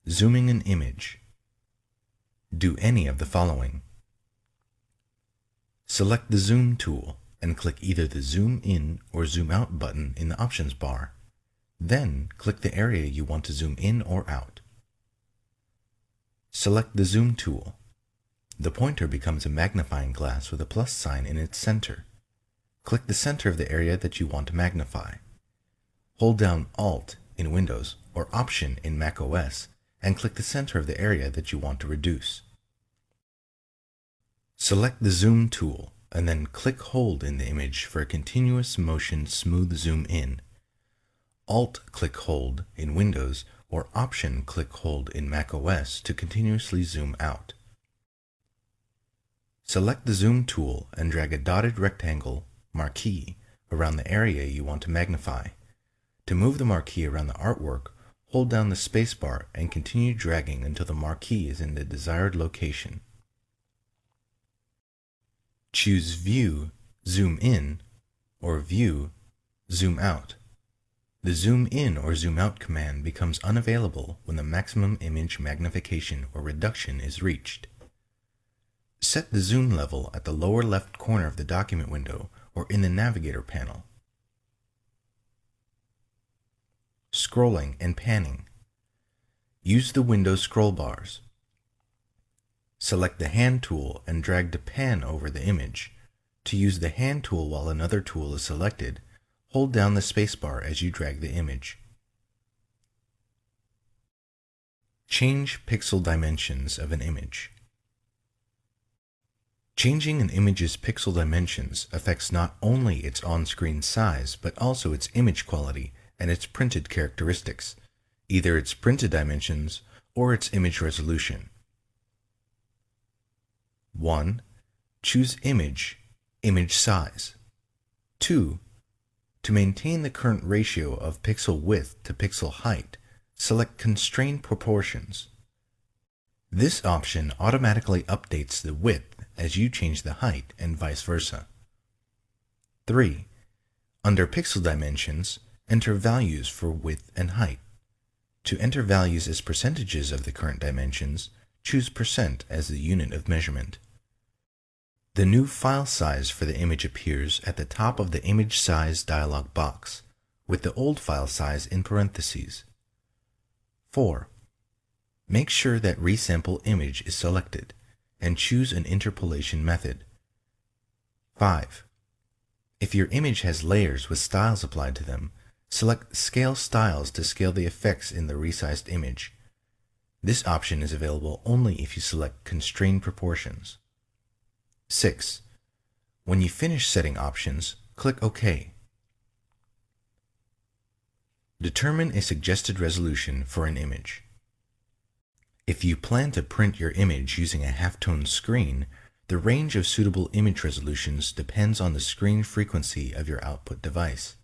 Zooming an image. Do any of the following. Select the Zoom tool and click either the Zoom In or Zoom Out button in the options bar. Then click the area you want to zoom in or out. Select the Zoom tool. The pointer becomes a magnifying glass with a plus sign in its center. Click the center of the area that you want to magnify. Hold down Alt in Windows or Option in Mac OS and click the center of the area that you want to reduce. Select the Zoom tool and then click-hold in the image for a continuous motion smooth zoom in. Alt-click-hold in Windows or Option-click-hold in Mac OS to continuously zoom out. Select the Zoom tool and drag a dotted rectangle marquee around the area you want to magnify. To move the marquee around the artwork, hold down the spacebar and continue dragging until the marquee is in the desired location. Choose View, Zoom In, or View, Zoom Out. The Zoom In or Zoom Out command becomes unavailable when the maximum image magnification or reduction is reached. Set the zoom level at the lower left corner of the document window or in the navigator panel. Scrolling and panning. Use the window scroll bars. Select the Hand tool and drag to pan over the image. To use the Hand tool while another tool is selected, hold down the spacebar as you drag the image. Change pixel dimensions of an image. Changing an image's pixel dimensions affects not only its on-screen size, but also its image quality and its printed characteristics, either its printed dimensions or its image resolution. 1. Choose Image, Image Size. 2. To maintain the current ratio of pixel width to pixel height, select Constrain Proportions. This option automatically updates the width as you change the height and vice versa. 3. Under Pixel Dimensions, enter values for width and height. To enter values as percentages of the current dimensions, choose % as the unit of measurement. The new file size for the image appears at the top of the Image Size dialog box, with the old file size in parentheses. 4. Make sure that Resample Image is selected, and choose an interpolation method. 5. If your image has layers with styles applied to them, select Scale Styles to scale the effects in the resized image. This option is available only if you select Constrain Proportions. 6. When you finish setting options, click OK. Determine a suggested resolution for an image. If you plan to print your image using a halftone screen, the range of suitable image resolutions depends on the screen frequency of your output device.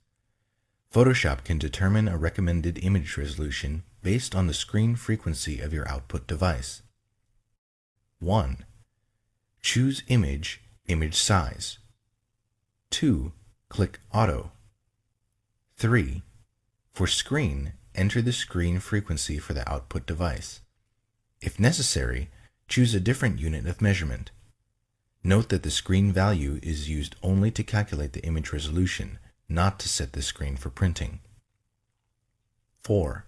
Photoshop can determine a recommended image resolution based on the screen frequency of your output device. 1. Choose Image, Image Size. 2. Click Auto. 3. For Screen, enter the screen frequency for the output device. If necessary, choose a different unit of measurement. Note that the screen value is used only to calculate the image resolution, not to set the screen for printing. 4.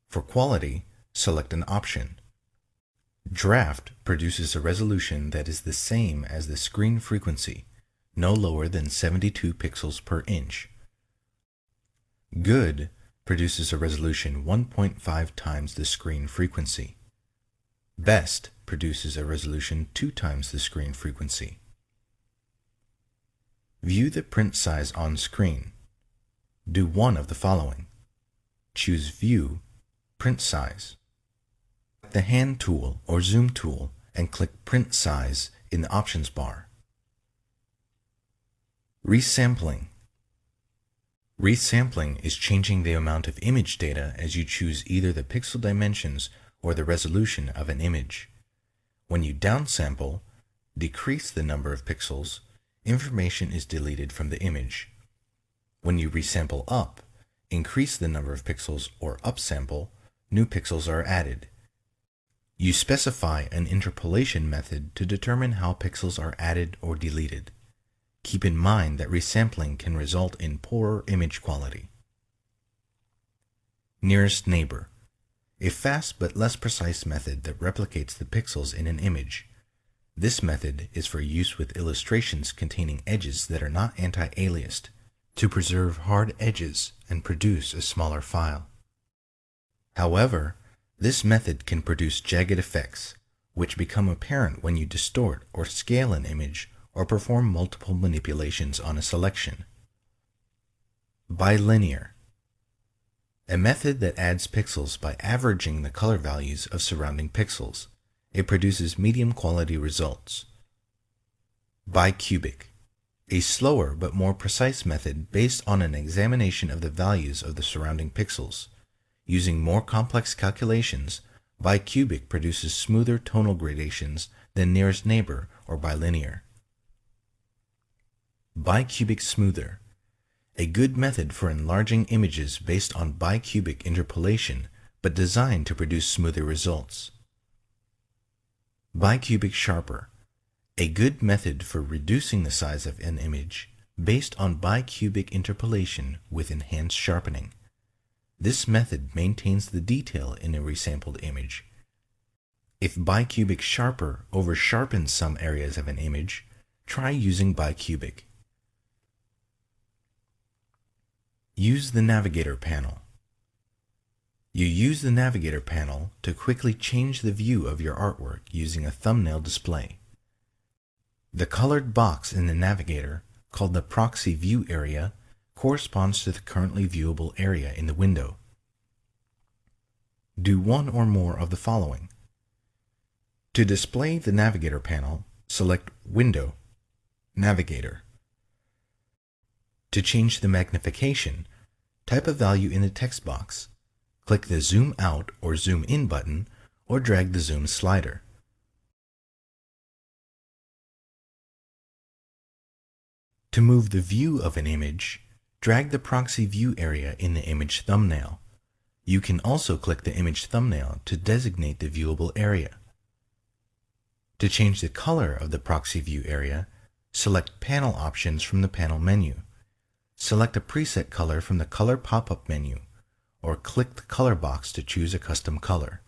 For quality, select an option. Draft produces a resolution that is the same as the screen frequency, no lower than 72 pixels per inch. Good produces a resolution 1.5 times the screen frequency. Best produces a resolution 2 times the screen frequency. View the print size on screen. Do one of the following. Choose View, Print Size. The Hand tool or Zoom tool and click Print Size in the options bar. Resampling. Resampling is changing the amount of image data as you choose either the pixel dimensions or the resolution of an image. When you downsample, decrease the number of pixels, information is deleted from the image. When you resample up, increase the number of pixels or upsample, new pixels are added, You specify an interpolation method to determine how pixels are added or deleted. Keep in mind that resampling can result in poorer image quality. Nearest neighbor, a fast but less precise method that replicates the pixels in an image. This method is for use with illustrations containing edges that are not anti-aliased, to preserve hard edges and produce a smaller file. However, this method can produce jagged effects, which become apparent when you distort or scale an image or perform multiple manipulations on a selection. Bilinear, a method that adds pixels by averaging the color values of surrounding pixels. It produces medium quality results. Bicubic, a slower but more precise method based on an examination of the values of the surrounding pixels. Using more complex calculations, bicubic produces smoother tonal gradations than nearest neighbor or bilinear. Bicubic smoother, a good method for enlarging images based on bicubic interpolation, but designed to produce smoother results. Bicubic sharper, a good method for reducing the size of an image based on bicubic interpolation with enhanced sharpening. This method maintains the detail in a resampled image. If bicubic sharper over-sharpens some areas of an image, try using bicubic. Use the Navigator panel. You use the Navigator panel to quickly change the view of your artwork using a thumbnail display. The colored box in the Navigator, called the proxy view area, corresponds to the currently viewable area in the window. Do one or more of the following. To display the Navigator panel, select Window, Navigator. To change the magnification, type a value in the text box. Click the Zoom Out or Zoom In button, or drag the Zoom slider. To move the view of an image, drag the proxy view area in the image thumbnail. You can also click the image thumbnail to designate the viewable area. To change the color of the proxy view area, select Panel Options from the panel menu. Select a preset color from the Color pop-up menu, or click the color box to choose a custom color.